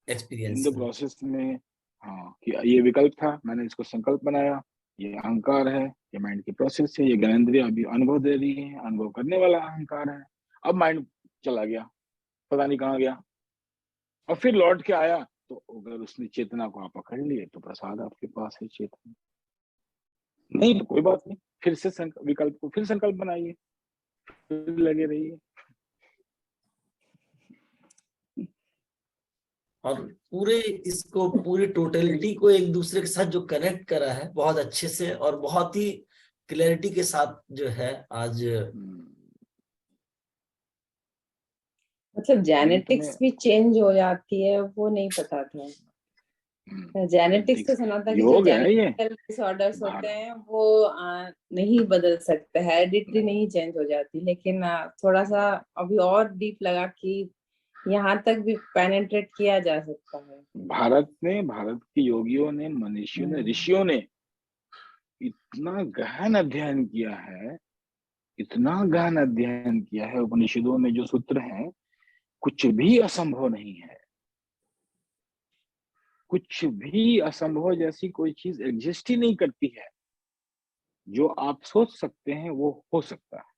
एक्सपीरियंस। द प्रोसेस में। हाँ, कि ये विकल्प था, मैंने इसको संकल्प बनाया, ये अहंकार है, ये माइंड की प्रोसेस है, ये ज्ञानेंद्रिय अभी अनुभव दे रही है, अनुभव करने वाला अहंकार है। अब माइंड चला गया, पता नहीं कहाँ गया, और फिर लौट के आया। तो अगर उसने चेतना को आप पकड़ लिए तो प्रसाद आपके पास है, चेतना नहीं तो कोई बात नहीं, फिर से विकल्प को फिर संकल्प बनाइए, फिर लगे रहिए। और पूरे इसको, पूरी टोटलिटी को एक दूसरे के साथ जो कनेक्ट करा है बहुत अच्छे से और बहुत ही क्लैरिटी के साथ जो है आज। मतलब अंत में जेनेटिक्स भी चेंज हो जाती है, वो नहीं पता था। जेनेटिक्स तो जेनेटिक्स सुना था कि जो योग है ये जेनेटिकल डिसऑर्डर्स होते भारत। हैं वो नहीं बदल सकते, हेरिडिटी नहीं चेंज हो जाती, लेकिन थोड़ा सा अभी और डीप लगा कि यहाँ तक भी पेनिट्रेट किया जा सकता है। भारत के योगियों ने, मनीषियों ने, ऋषियों ने इतना गहन अध्ययन किया है, इतना गहन अध्ययन किया है। उपनिषदों में जो सूत्र हैं, कुछ भी असंभव नहीं है, कुछ भी असंभव जैसी कोई चीज एग्जिस्ट ही नहीं करती है। जो आप सोच सकते हैं वो हो सकता है।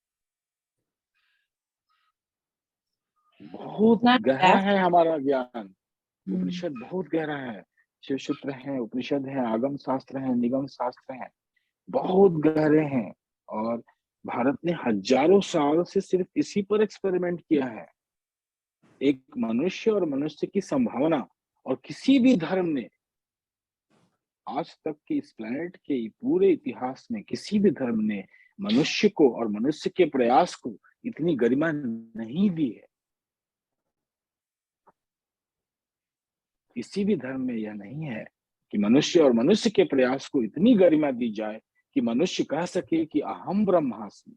बहुत इतना गहरा vast- है हमारा ज्ञान, उपनिषद बहुत गहरा है। शिव सूत्र है, उपनिषद है, आगम शास्त्र है, निगम शास्त्र है, बहुत गहरे हैं। और भारत ने हजारों साल से सिर्फ इसी पर एक्सपेरिमेंट किया है। एक मनुष्य और मनुष्य की संभावना, और किसी भी धर्म ने आज तक के इस प्लेनेट के पूरे इतिहास में किसी भी धर्म ने मनुष्य को और मनुष्य के प्रयास को इतनी गरिमा नहीं दी है। किसी भी धर्म में यह नहीं है कि मनुष्य और मनुष्य के प्रयास को इतनी गरिमा दी जाए कि मनुष्य कह सके कि अहम ब्रह्मास्मि।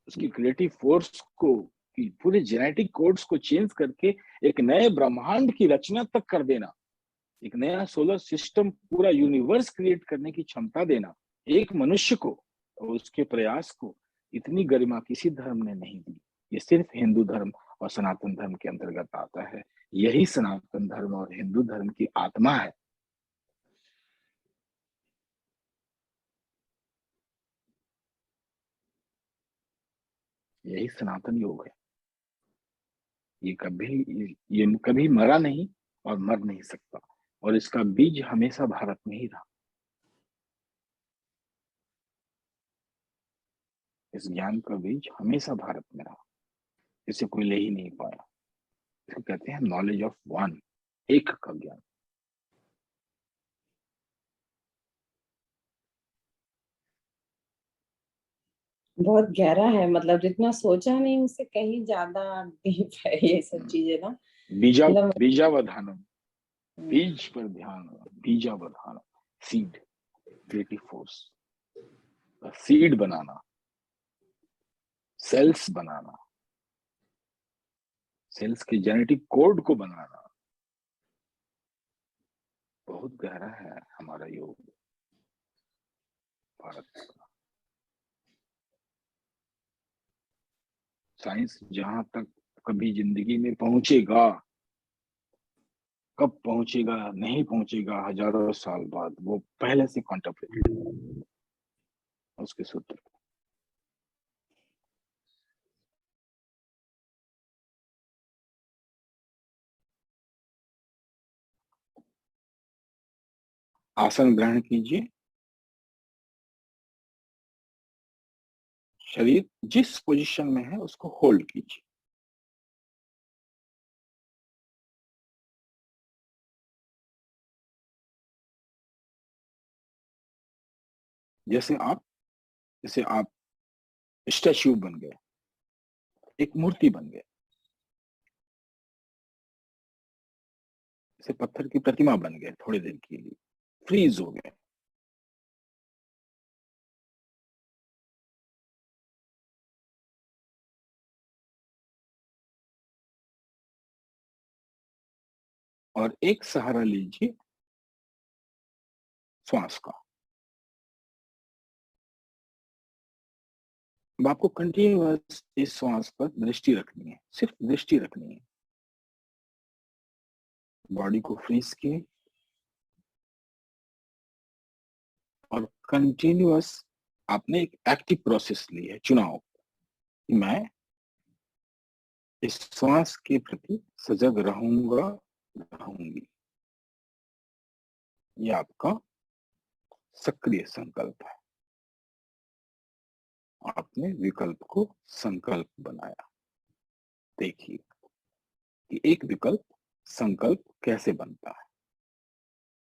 उसकी क्रिएटिव फोर्स को, कि पूरे जेनेटिक कोड्स को चेंज करके एक नए ब्रह्मांड की रचना तक कर देना, एक नया सोलर सिस्टम, पूरा यूनिवर्स क्रिएट करने की क्षमता देना एक मनुष्य को, और उसके प्रयास को इतनी गरिमा किसी धर्म ने नहीं दी। ये सिर्फ हिंदू धर्म और सनातन धर्म के अंतर्गत आता है। यही सनातन धर्म और हिंदू धर्म की आत्मा है। यही सनातन योग है। ये कभी मरा नहीं और मर नहीं सकता, और इसका बीज हमेशा भारत में ही रहा। इस ज्ञान का बीज हमेशा भारत में रहा, इसे कोई ले ही नहीं पाया। इसको कहते हैं नॉलेज ऑफ वन, एक का ज्ञान। बहुत गहरा है, मतलब जितना सोचा नहीं उससे कहीं ज्यादा डीप है ये सब चीजें ना। मतलब बीजावधानम, बीज पर ध्यान, बीजावधानम, सीड, क्रिएटिव फोर्स, सीड बनाना, सेल्स बनाना, सेल्स के जेनेटिक कोड को बनाना। बहुत गहरा है हमारा योग भारत का। साइंस जहां तक कभी जिंदगी में पहुंचेगा, कब पहुंचेगा नहीं पहुंचेगा, हजारों साल बाद, वो पहले से कॉन्टेम्पलेटेड उसके सूत्र। आसन ग्रहण कीजिए। शरीर जिस पोजीशन में है उसको होल्ड कीजिए। जैसे आप स्टैच्यू बन गए, एक मूर्ति बन गए, जैसे पत्थर की प्रतिमा बन गए, थोड़ी देर के लिए फ्रीज हो गए। और एक सहारा लीजिए श्वास का। अब आपको कंटिन्यूअस इस श्वास पर दृष्टि रखनी है, सिर्फ दृष्टि रखनी है। बॉडी को फ्रीज किए और कंटिन्यूअस आपने एक एक्टिव प्रोसेस ली है, चुनाव। मैं इस श्वास के प्रति सजग रहूंगा, रहूंगी। ये आपका सक्रिय संकल्प है। आपने विकल्प को संकल्प बनाया। देखिए कि एक विकल्प संकल्प कैसे बनता है।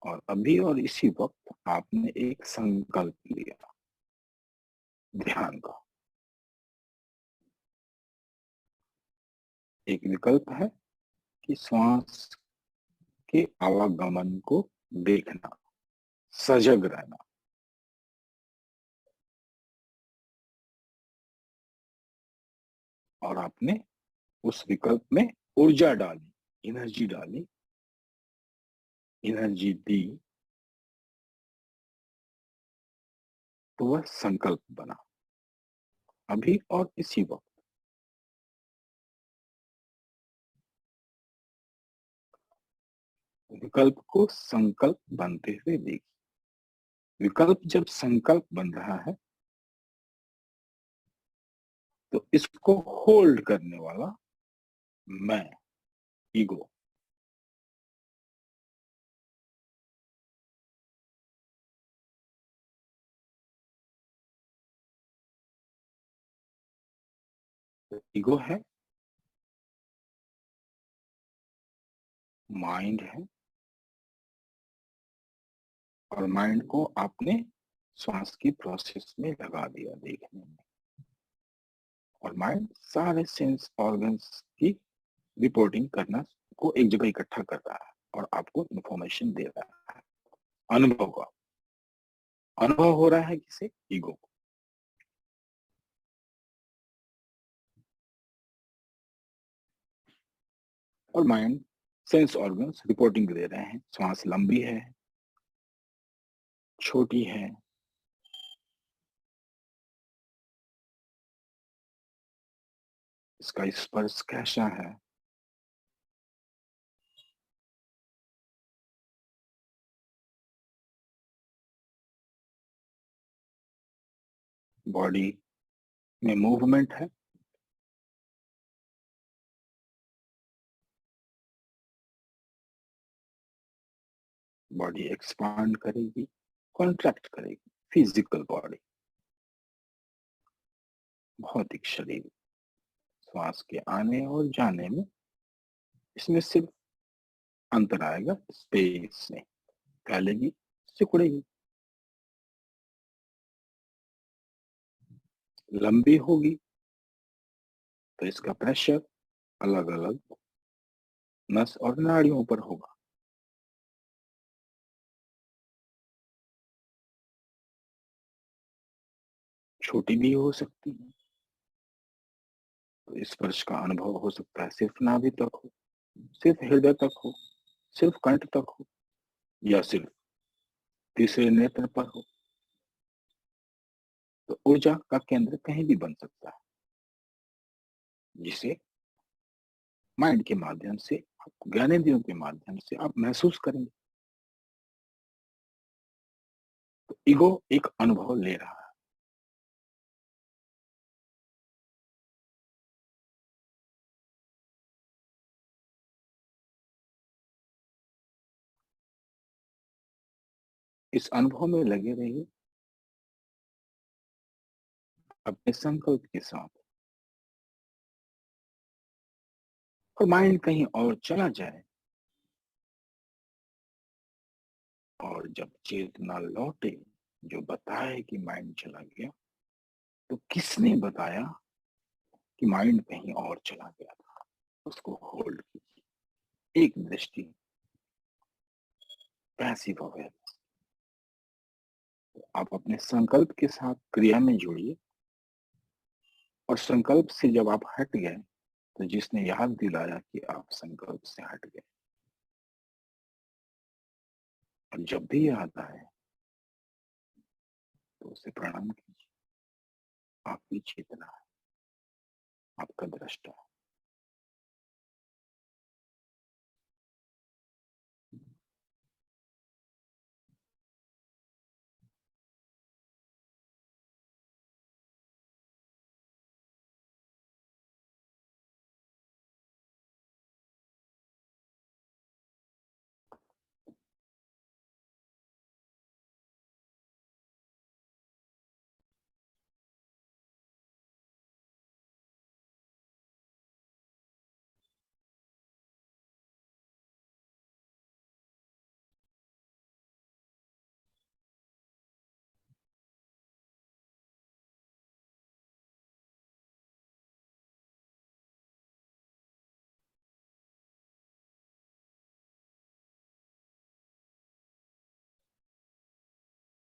और अभी और इसी वक्त आपने एक संकल्प लिया ध्यान का। एक विकल्प है कि श्वास के आवागमन को देखना, सजग रहना। और आपने उस विकल्प में ऊर्जा डाली, एनर्जी दी, तो वह संकल्प बना अभी और इसी वक्त। विकल्प को संकल्प बनते हुए देखिए। विकल्प जब संकल्प बन रहा है तो इसको होल्ड करने वाला मैं, ईगो, ईगो है, माइंड है। और माइंड को आपने श्वास की प्रोसेस में लगा दिया देखने में। और माइंड सारे सेंस ऑर्गन्स की रिपोर्टिंग करना को एक जगह इकट्ठा कर रहा है और आपको इंफॉर्मेशन दे रहा है। अनुभव का अनुभव हो रहा है किसे? ईगो को। और माइंड सेंस ऑर्गन्स रिपोर्टिंग दे रहे हैं। श्वास लंबी है, छोटी है, इसका स्पर्श कैसा है, बॉडी में मूवमेंट है, बॉडी एक्सपांड करेगी, कॉन्ट्रैक्ट करेगी। फिजिकल बॉडी, भौतिक शरीर। श्वास के आने और जाने में इसमें सिर्फ अंतर आएगा स्पेस में। फैलेगी, सिकुड़ेगी। लंबी होगी तो इसका प्रेशर अलग अलग नस और नाड़ियों पर होगा। छोटी भी हो सकती है, तो तो स्पर्श का अनुभव हो सकता है सिर्फ नाभि तक हो, सिर्फ हृदय तक हो, सिर्फ कंठ तक हो, या सिर्फ तीसरे नेत्र पर हो। तो ऊर्जा का केंद्र कहीं भी बन सकता है, जिसे माइंड के माध्यम से, ज्ञानेंद्रियों के माध्यम से आप महसूस करेंगे। तो ईगो एक अनुभव ले रहा है। इस अनुभव में लगे रहिए अपने संकल्प के साथ, और माइंड कहीं और चला जाए और जब चेतना लौटे, जो बताए कि माइंड चला गया, तो किसने बताया कि माइंड कहीं और चला गया था, उसको होल्ड कीजिए। एक दृष्टि, पैसिव अवेयरनेस। आप अपने संकल्प के साथ क्रिया में जुड़िए, और संकल्प से जब आप हट गए, तो जिसने याद दिलाया कि आप संकल्प से हट गए, और जब भी याद आए तो उसे प्रणाम कीजिए। आपकी चेतना है, आपका दृष्टा है।